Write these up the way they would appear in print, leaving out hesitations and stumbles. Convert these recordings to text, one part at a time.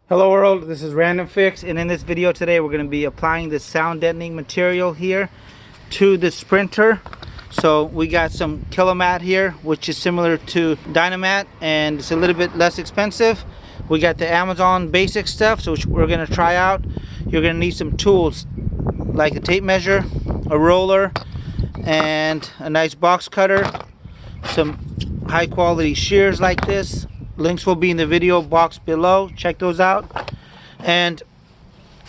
Hello world, this is Random Fix, and in this video today we're going to be applying the sound deadening material here to the Sprinter. So we got some Kilomat here, which is similar to Dynamat, and it's a little bit less expensive. We got the Amazon basic stuff, so we're going to try out. You're going to need some tools like a tape measure, a roller, and a nice box cutter, some high quality shears like this. Links will be in the video box below. Check those out. And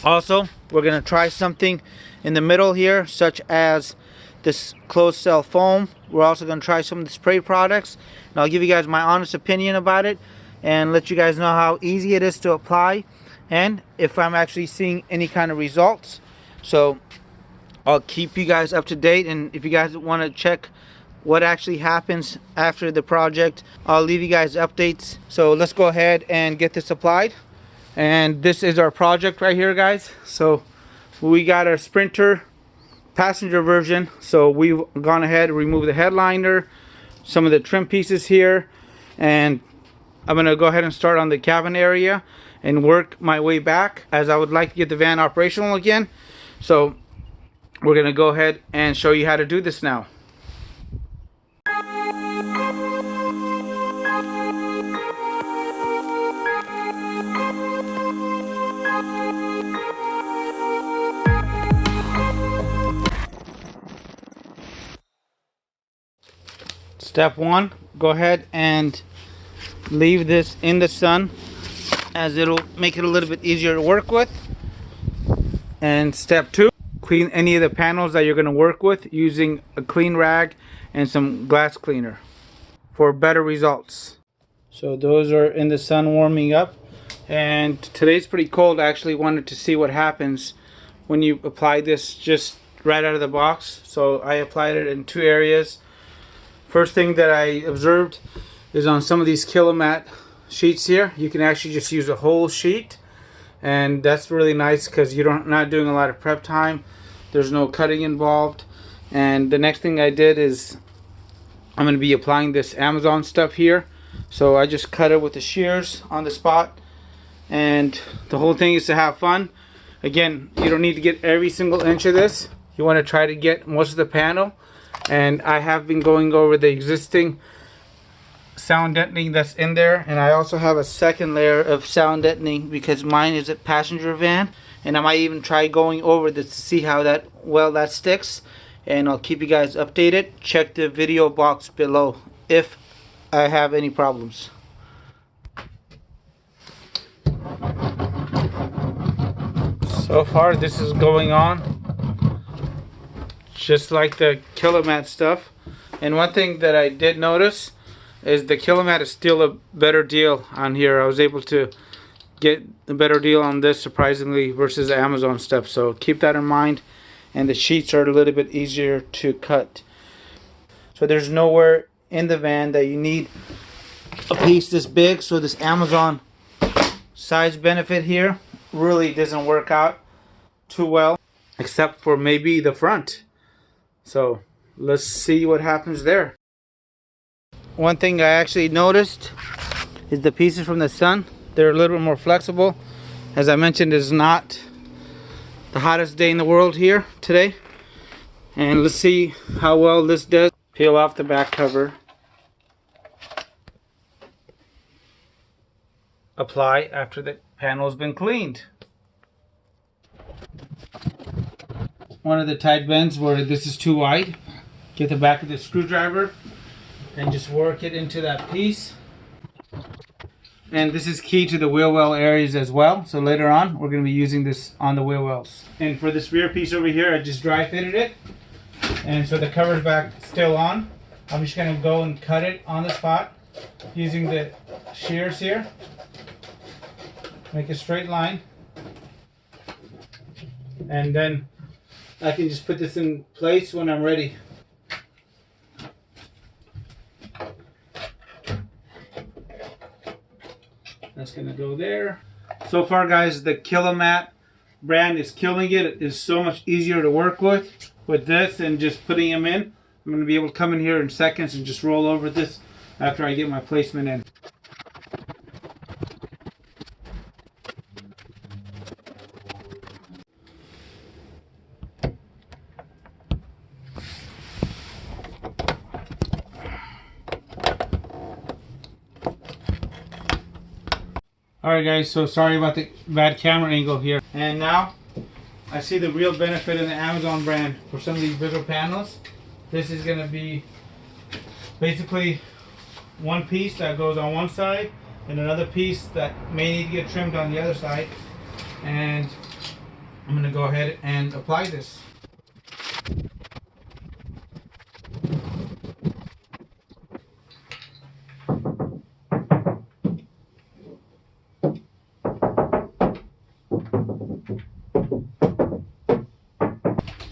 also, we're going to try something in the middle here, such as this closed cell foam. We're also going to try some of the spray products. And I'll give you guys my honest opinion about it and let you guys know how easy it is to apply and if I'm actually seeing any kind of results. So I'll keep you guys up to date, and if you guys want to check what actually happens after the project, I'll leave you guys updates. So let's go ahead and get this applied. And this is our project right here, guys. So we got our Sprinter passenger version, so we've gone ahead and removed the headliner, some of the trim pieces here, and I'm gonna go ahead and start on the cabin area and work my way back, as I would like to get the van operational again. So we're gonna go ahead and show you how to do this now. Step one, go ahead and leave this in the sun, as it'll make it a little bit easier to work with. And step two, clean any of the panels that you're going to work with using a clean rag and some glass cleaner for better results. So those are in the sun warming up, and today's pretty cold. I actually wanted to see what happens when you apply this just right out of the box. So I applied it in two areas. First thing that I observed is on some of these Kilomat sheets here, you can actually just use a whole sheet, and that's really nice because you're not doing a lot of prep time. There's no cutting involved. And the next thing I did is I'm going to be applying this Amazon stuff here. So I just cut it with the shears on the spot, and the whole thing is to have fun. Again, you don't need to get every single inch of this. You want to try to get most of the panel. And I have been going over the existing sound deadening that's in there, and I also have a second layer of sound deadening because mine is a passenger van, and I might even try going over this to see how that sticks, and I'll keep you guys updated. Check the video box below if I have any problems. So far this is going on just like the Kilomat stuff. And one thing that I did notice is the Kilomat is still a better deal on here. I was able to get a better deal on this surprisingly versus the Amazon stuff, so keep that in mind. And the sheets are a little bit easier to cut. So there's nowhere in the van that you need a piece this big, so this Amazon size benefit here really doesn't work out too well, except for maybe the front. So let's see what happens there. One thing I actually noticed is the pieces from the sun. They're a little bit more flexible. As I mentioned, it's not the hottest day in the world here today. And let's see how well this does. Peel off the back cover. Apply after the panel has been cleaned. One of the tight bends where this is too wide, get the back of the screwdriver and just work it into that piece. And this is key to the wheel well areas as well, so later on we're going to be using this on the wheel wells. And for this rear piece over here, I just dry fitted it, and so the cover's back still on. I'm just going to go and cut it on the spot using the shears here. Make a straight line, and then I can just put this in place when I'm ready. That's gonna go there. So far, guys, the Kilomat brand is killing it. It is so much easier to work with this and just putting them in. I'm gonna be able to come in here in seconds and just roll over this after I get my placement in. Alright guys, so sorry about the bad camera angle here. And now I see the real benefit in the Amazon brand for some of these bigger panels. This is going to be basically one piece that goes on one side and another piece that may need to get trimmed on the other side. And I'm going to go ahead and apply this.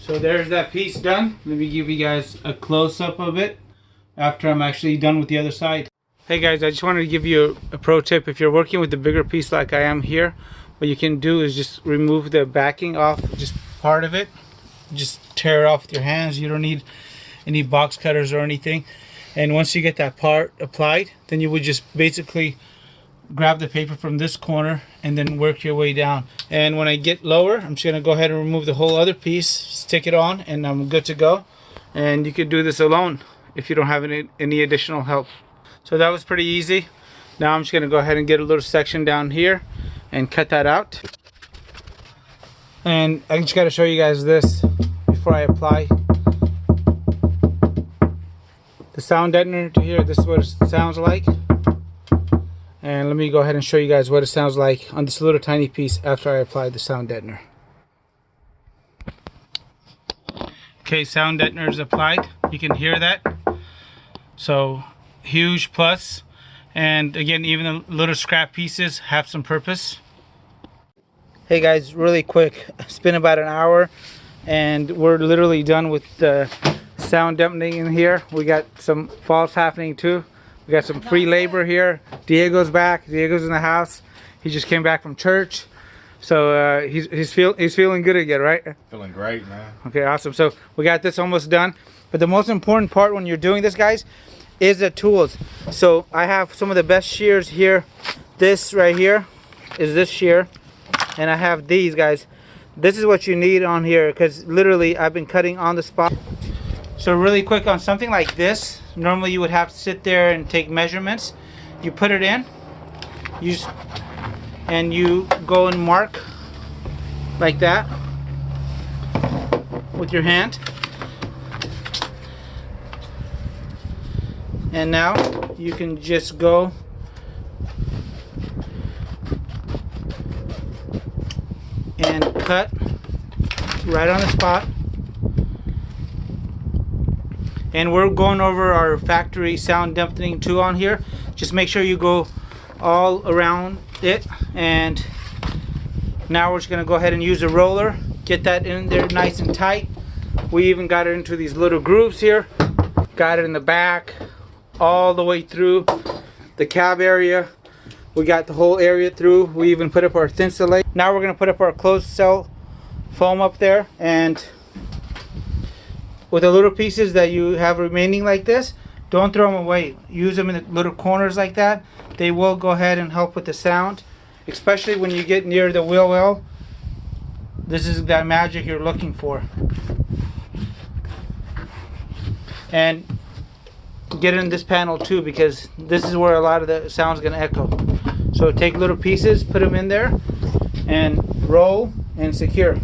So there's that piece done. Let me give you guys a close-up of it after I'm actually done with the other side. Hey guys, I just wanted to give you a pro tip. If you're working with the bigger piece like I am here, what you can do is just remove the backing off, just part of it. Just tear it off with your hands. You don't need any box cutters or anything. And once you get that part applied, then you would just basically grab the paper from this corner and then work your way down. And when I get lower, I'm just gonna go ahead and remove the whole other piece, stick it on, and I'm good to go. And you could do this alone if you don't have any additional help. So that was pretty easy. Now I'm just gonna go ahead and get a little section down here and cut that out. And I just gotta show you guys this before I apply the sound deadener to here. This is what it sounds like. And let me go ahead and show you guys what it sounds like on this little tiny piece after I apply the sound deadener. Okay, sound deadener is applied. You can hear that. So huge plus. And again, even the little scrap pieces have some purpose. Hey guys, really quick. It's been about an hour and we're literally done with the sound deadening in here. We got some falls happening too. We got some free labor here. Diego's back. Diego's in the house. He just came back from church, so he's feeling good again, right? Feeling great, man. Okay, awesome. So we got this almost done. But the most important part when you're doing this, guys, is the tools. So I have some of the best shears here. This right here is this shear, and I have these guys. This is what you need on here because literally I've been cutting on the spot. So really quick on something like this, normally you would have to sit there and take measurements. You put it in, and you go and mark like that with your hand. And now you can just go and cut right on the spot. And we're going over our factory sound deadening tool on here. Just make sure you go all around it. And now we're just gonna go ahead and use a roller, get that in there nice and tight. We even got it into these little grooves here. Got it in the back, all the way through the cab area. We got the whole area through. We even put up our Thinsulate. Now we're gonna put up our closed cell foam up there, and with the little pieces that you have remaining like this, don't throw them away. Use them in the little corners like that. They will go ahead and help with the sound, especially when you get near the wheel well. This is that magic you're looking for. And get in this panel too, because this is where a lot of the sound's gonna echo. So take little pieces, put them in there, and roll and secure.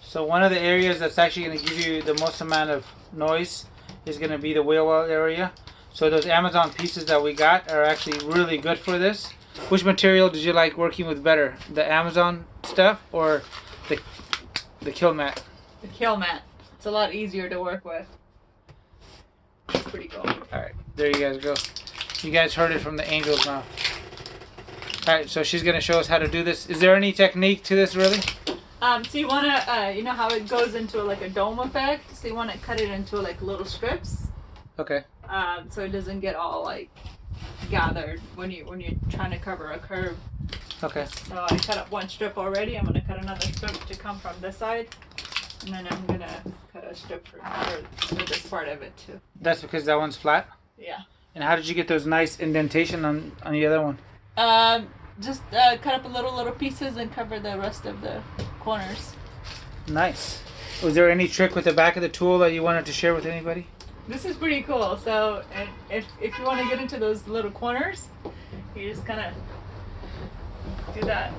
So one of the areas that's actually going to give you the most amount of noise is going to be the wheel well area. So those Amazon pieces that we got are actually really good for this. Which material did you like working with better? The Amazon stuff or the kill mat? The kill mat. It's a lot easier to work with. It's pretty cool. Alright, there you guys go. You guys heard it from the angel's mouth. Alright, so she's going to show us how to do this. Is there any technique to this really? So you want to, you know how it goes into like a dome effect? So you want to cut it into like little strips. Okay. So it doesn't get all like gathered when you're trying to cover a curve. Okay. So I cut up one strip already. I'm going to cut another strip to come from this side. And then I'm going to cut a strip for this part of it too. That's because that one's flat? Yeah. And how did you get those nice indentation on the other one? Just cut up little pieces and cover the rest of the corners. Nice. Was there any trick with the back of the tool that you wanted to share with anybody? This is pretty cool. So, and if you want to get into those little corners, you just kind of do that.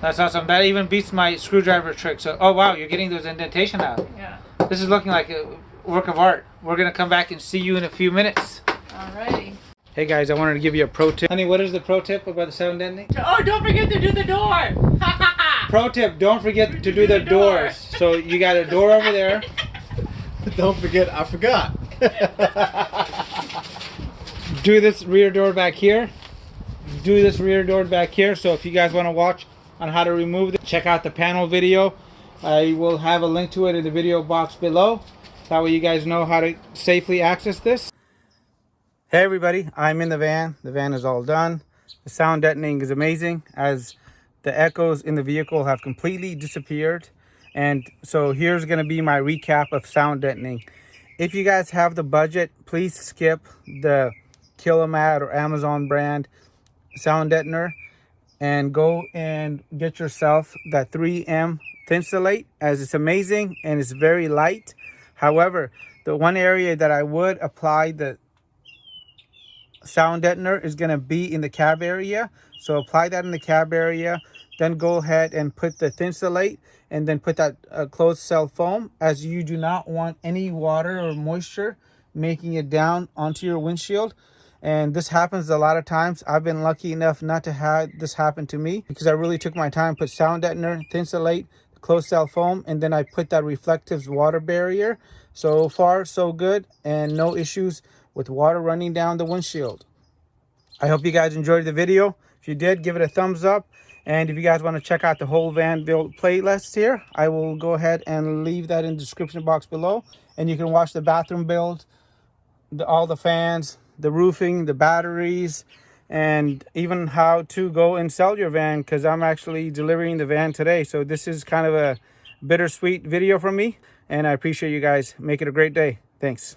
That's awesome. That even beats my screwdriver trick. So, oh wow, you're getting those indentation out. Yeah. This is looking like a work of art. We're gonna come back and see you in a few minutes. Alrighty. Hey guys, I wanted to give you a pro tip. Honey, what is the pro tip about the sound deadening? Oh, don't forget to do the door. Pro tip, don't forget to do the doors. So you got a door over there. Don't forget, I forgot. Do this rear door back here. Do this rear door back here. So if you guys want to watch on how to remove it, check out the panel video. I will have a link to it in the video box below. That way you guys know how to safely access this. Hey everybody, I'm in the van. The van is all done. The sound deadening is amazing as the echoes in the vehicle have completely disappeared. And so here's going to be my recap of sound deadening. If you guys have the budget, please skip the Kilomat or Amazon brand sound deadener and go and get yourself that 3M Thinsulate, as it's amazing and it's very light. However, the one area that I would apply the sound deadener is going to be in the cab area. So apply that in the cab area, then go ahead and put the Thinsulate and then put that closed cell foam, as you do not want any water or moisture making it down onto your windshield. And this happens a lot of times. I've been lucky enough not to have this happen to me because I really took my time, put sound deadener, Thinsulate, closed cell foam, and then I put that reflective water barrier. So far so good, and no issues with water running down the windshield. I hope you guys enjoyed the video. If you did, give it a thumbs up. And if you guys want to check out the whole van build playlist here, I will go ahead and leave that in the description box below. And you can watch the bathroom build, all the fans, the roofing, the batteries, and even how to go and sell your van, because I'm actually delivering the van today. So this is kind of a bittersweet video from me, and I appreciate you guys. Make it a great day. Thanks.